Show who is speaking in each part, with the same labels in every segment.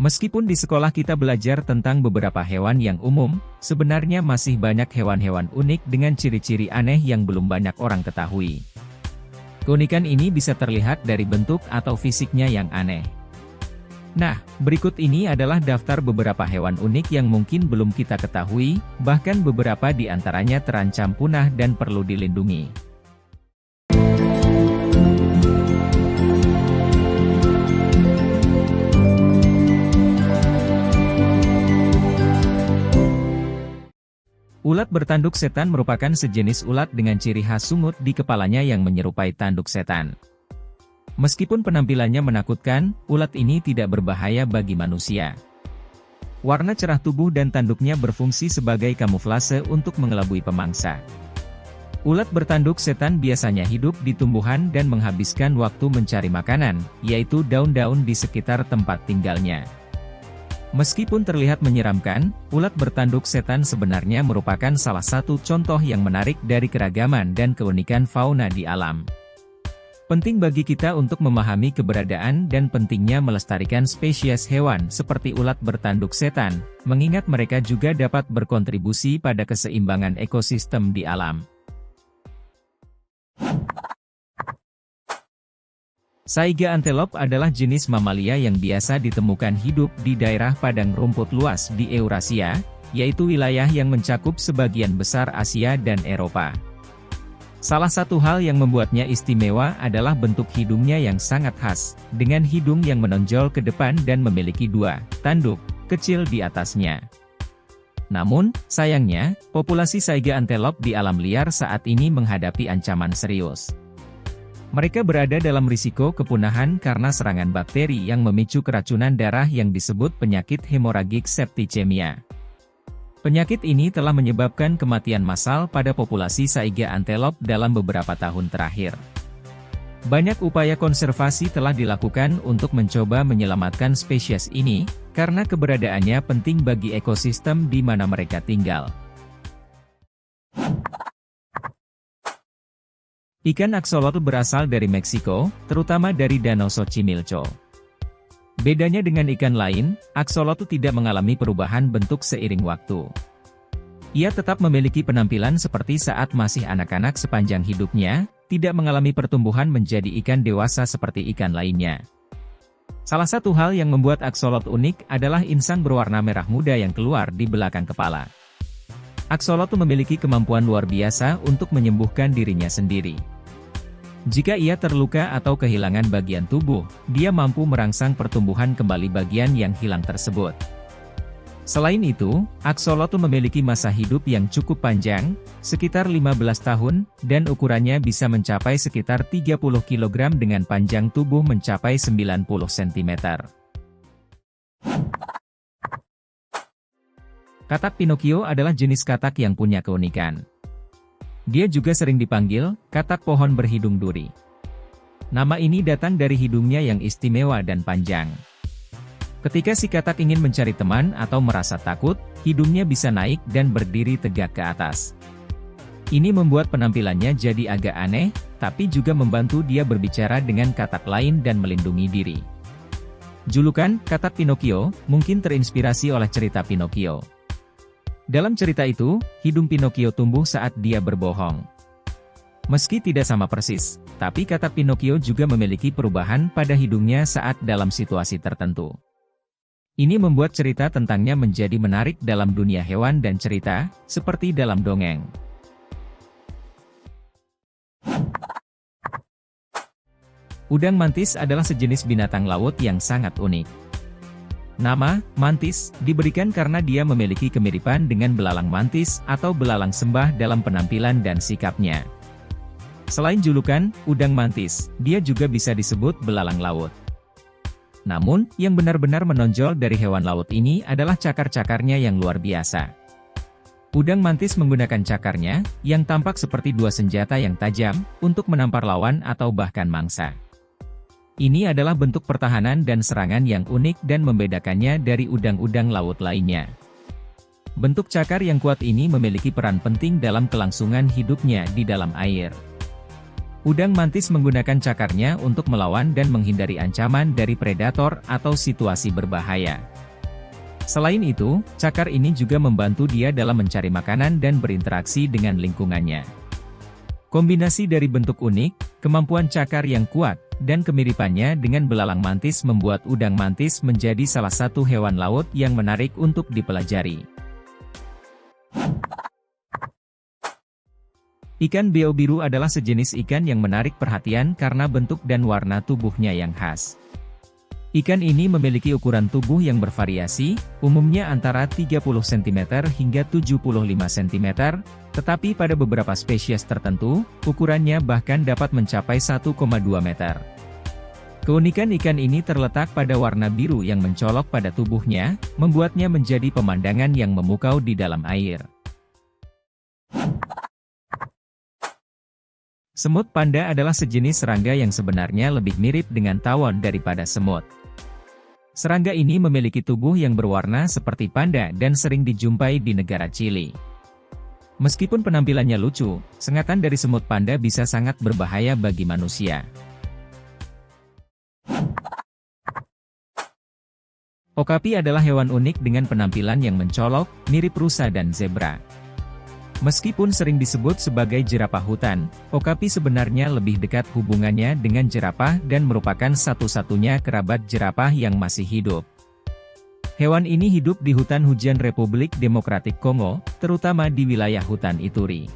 Speaker 1: Meskipun di sekolah kita belajar tentang beberapa hewan yang umum, sebenarnya masih banyak hewan-hewan unik dengan ciri-ciri aneh yang belum banyak orang ketahui. Keunikan ini bisa terlihat dari bentuk atau fisiknya yang aneh. Nah, berikut ini adalah daftar beberapa hewan unik yang mungkin belum kita ketahui, bahkan beberapa di antaranya terancam punah dan perlu dilindungi. Ulat bertanduk setan merupakan sejenis ulat dengan ciri khas sungut di kepalanya yang menyerupai tanduk setan. Meskipun penampilannya menakutkan, ulat ini tidak berbahaya bagi manusia. Warna cerah tubuh dan tanduknya berfungsi sebagai kamuflase untuk mengelabui pemangsa. Ulat bertanduk setan biasanya hidup di tumbuhan dan menghabiskan waktu mencari makanan, yaitu daun-daun di sekitar tempat tinggalnya. Meskipun terlihat menyeramkan, ulat bertanduk setan sebenarnya merupakan salah satu contoh yang menarik dari keragaman dan keunikan fauna di alam. Penting bagi kita untuk memahami keberadaan dan pentingnya melestarikan spesies hewan seperti ulat bertanduk setan, mengingat mereka juga dapat berkontribusi pada keseimbangan ekosistem di alam. Saiga antelope adalah jenis mamalia yang biasa ditemukan hidup di daerah padang rumput luas di Eurasia, yaitu wilayah yang mencakup sebagian besar Asia dan Eropa. Salah satu hal yang membuatnya istimewa adalah bentuk hidungnya yang sangat khas, dengan hidung yang menonjol ke depan dan memiliki dua tanduk kecil di atasnya. Namun, sayangnya, populasi saiga antelope di alam liar saat ini menghadapi ancaman serius. Mereka berada dalam risiko kepunahan karena serangan bakteri yang memicu keracunan darah yang disebut penyakit hemoragik septicemia. Penyakit ini telah menyebabkan kematian massal pada populasi saiga antelope dalam beberapa tahun terakhir. Banyak upaya konservasi telah dilakukan untuk mencoba menyelamatkan spesies ini, karena keberadaannya penting bagi ekosistem di mana mereka tinggal. Ikan aksolotl berasal dari Meksiko, terutama dari Danau Xochimilco. Bedanya dengan ikan lain, aksolotl tidak mengalami perubahan bentuk seiring waktu. Ia tetap memiliki penampilan seperti saat masih anak-anak sepanjang hidupnya, tidak mengalami pertumbuhan menjadi ikan dewasa seperti ikan lainnya. Salah satu hal yang membuat aksolotl unik adalah insang berwarna merah muda yang keluar di belakang kepala. Aksolotl memiliki kemampuan luar biasa untuk menyembuhkan dirinya sendiri. Jika ia terluka atau kehilangan bagian tubuh, dia mampu merangsang pertumbuhan kembali bagian yang hilang tersebut. Selain itu, aksolotl memiliki masa hidup yang cukup panjang, sekitar 15 tahun, dan ukurannya bisa mencapai sekitar 30 kg dengan panjang tubuh mencapai 90 cm. Katak Pinocchio adalah jenis katak yang punya keunikan. Dia juga sering dipanggil katak pohon berhidung duri. Nama ini datang dari hidungnya yang istimewa dan panjang. Ketika si katak ingin mencari teman atau merasa takut, hidungnya bisa naik dan berdiri tegak ke atas. Ini membuat penampilannya jadi agak aneh, tapi juga membantu dia berbicara dengan katak lain dan melindungi diri. Julukan katak Pinocchio mungkin terinspirasi oleh cerita Pinocchio. Dalam cerita itu, hidung Pinocchio tumbuh saat dia berbohong. Meski tidak sama persis, tapi katak Pinocchio juga memiliki perubahan pada hidungnya saat dalam situasi tertentu. Ini membuat cerita tentangnya menjadi menarik dalam dunia hewan dan cerita, seperti dalam dongeng. Udang mantis adalah sejenis binatang laut yang sangat unik. Nama, mantis, diberikan karena dia memiliki kemiripan dengan belalang mantis atau belalang sembah dalam penampilan dan sikapnya. Selain julukan, udang mantis, dia juga bisa disebut belalang laut. Namun, yang benar-benar menonjol dari hewan laut ini adalah cakar-cakarnya yang luar biasa. Udang mantis menggunakan cakarnya, yang tampak seperti dua senjata yang tajam, untuk menampar lawan atau bahkan mangsa. Ini adalah bentuk pertahanan dan serangan yang unik dan membedakannya dari udang-udang laut lainnya. Bentuk cakar yang kuat ini memiliki peran penting dalam kelangsungan hidupnya di dalam air. Udang mantis menggunakan cakarnya untuk melawan dan menghindari ancaman dari predator atau situasi berbahaya. Selain itu, cakar ini juga membantu dia dalam mencari makanan dan berinteraksi dengan lingkungannya. Kombinasi dari bentuk unik, kemampuan cakar yang kuat, dan kemiripannya dengan belalang mantis membuat udang mantis menjadi salah satu hewan laut yang menarik untuk dipelajari. Ikan beo biru adalah sejenis ikan yang menarik perhatian karena bentuk dan warna tubuhnya yang khas. Ikan ini memiliki ukuran tubuh yang bervariasi, umumnya antara 30 cm hingga 75 cm, tetapi pada beberapa spesies tertentu, ukurannya bahkan dapat mencapai 1,2 meter. Keunikan ikan ini terletak pada warna biru yang mencolok pada tubuhnya, membuatnya menjadi pemandangan yang memukau di dalam air. Semut panda adalah sejenis serangga yang sebenarnya lebih mirip dengan tawon daripada semut. Serangga ini memiliki tubuh yang berwarna seperti panda dan sering dijumpai di negara Chili. Meskipun penampilannya lucu, sengatan dari semut panda bisa sangat berbahaya bagi manusia. Okapi adalah hewan unik dengan penampilan yang mencolok, mirip rusa dan zebra. Meskipun sering disebut sebagai jerapah hutan, okapi sebenarnya lebih dekat hubungannya dengan jerapah dan merupakan satu-satunya kerabat jerapah yang masih hidup. Hewan ini hidup di hutan hujan Republik Demokratik Kongo, terutama di wilayah hutan Ituri.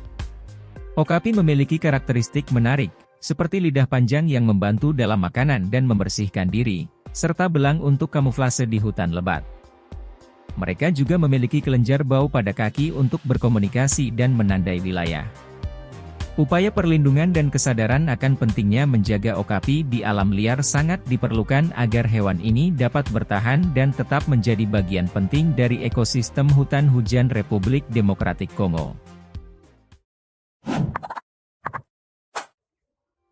Speaker 1: Okapi memiliki karakteristik menarik, seperti lidah panjang yang membantu dalam makanan dan membersihkan diri, serta belang untuk kamuflase di hutan lebat. Mereka juga memiliki kelenjar bau pada kaki untuk berkomunikasi dan menandai wilayah. Upaya perlindungan dan kesadaran akan pentingnya menjaga okapi di alam liar sangat diperlukan agar hewan ini dapat bertahan dan tetap menjadi bagian penting dari ekosistem hutan hujan Republik Demokratik Kongo.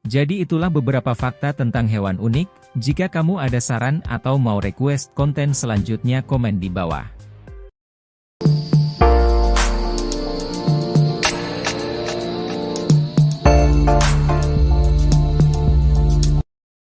Speaker 1: Jadi itulah beberapa fakta tentang hewan unik. Jika kamu ada saran atau mau request konten selanjutnya, komen di bawah.